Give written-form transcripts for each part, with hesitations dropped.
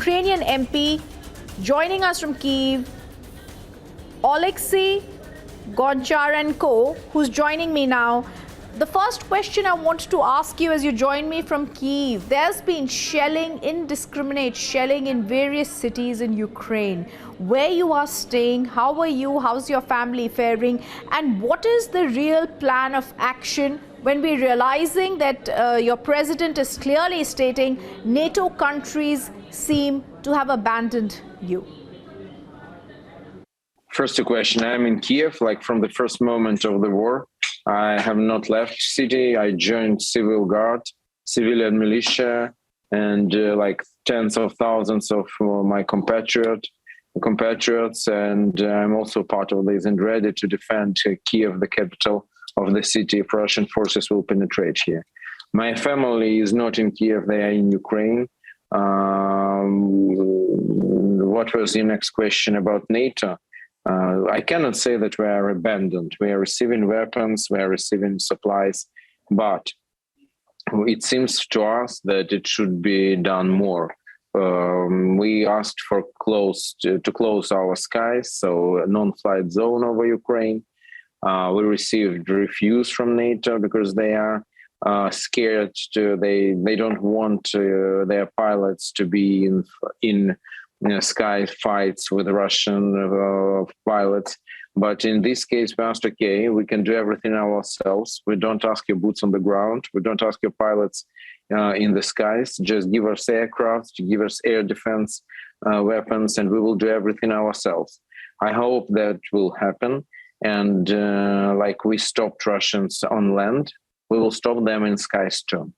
Ukrainian MP joining us from Kyiv, Oleksiy Goncharenko, who's joining me now. The first question I wanted to ask you as you join me from Kyiv, there's been shelling, indiscriminate shelling in various cities in Ukraine. Where you are staying, how are you, how's your family faring, and what is the real plan of action when we're realizing that your president is clearly stating NATO countries seem to have abandoned you? First question, I'm in Kiev, like from the first moment of the war. I have not left city. I joined civil guard, civilian militia, and like tens of thousands of my compatriots, and I'm also part of this and ready to defend Kiev, the capital of the city, if Russian forces will penetrate here. My family is not in Kiev, they are in Ukraine. What was your next question about NATO? I cannot say that we are abandoned. We are receiving weapons, we are receiving supplies, but it seems to us that it should be done more. We asked for to close our skies, so a non-flight zone over Ukraine. We received refuse from NATO because they are scared. They don't want their pilots to be in sky fights with Russian pilots. But in this case, we asked, okay, we can do everything ourselves. We don't ask your boots on the ground. We don't ask your pilots in the skies. Just give us aircraft, give us air defense weapons, and we will do everything ourselves. I hope that will happen. And like we stopped Russians on land, we will stop them in skies too.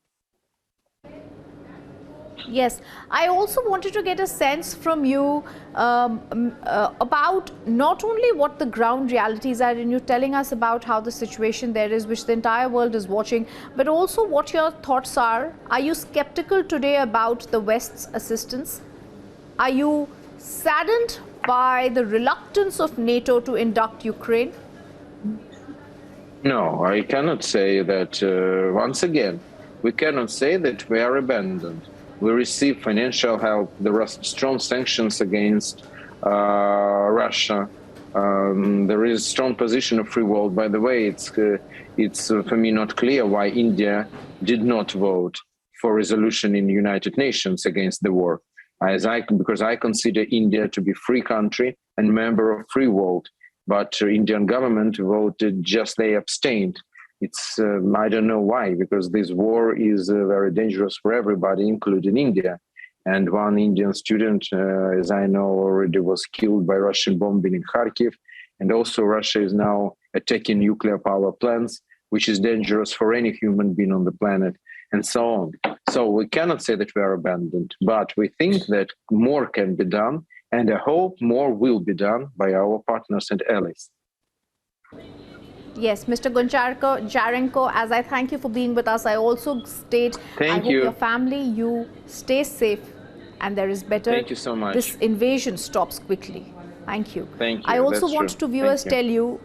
Yes, I also wanted to get a sense from you about not only what the ground realities are, and you telling us about how the situation there is, which the entire world is watching, but also what your thoughts are. Are you skeptical today about the West's assistance? Are you saddened by the reluctance of NATO to induct Ukraine? No, I cannot say that. Once again, we cannot say that we are abandoned. We receive financial help. There are strong sanctions against Russia. There is strong position of free world. By the way, it's for me not clear why India did not vote for resolution in the United Nations against the war, because I consider India to be free country and member of free world. But Indian government voted just they abstained. It's I don't know why, because this war is very dangerous for everybody, including India. And one Indian student, as I know, already was killed by Russian bombing in Kharkiv. And also Russia is now attacking nuclear power plants, which is dangerous for any human being on the planet, and so on. So we cannot say that we are abandoned, but we think that more can be done. And I hope more will be done by our partners and allies. Yes, Mr. Goncharenko, as I thank you for being with us, I also state, I hope your family, you stay safe, and there is better. Thank you so much. This invasion stops quickly. Thank you. Thank you. I also want to viewers tell you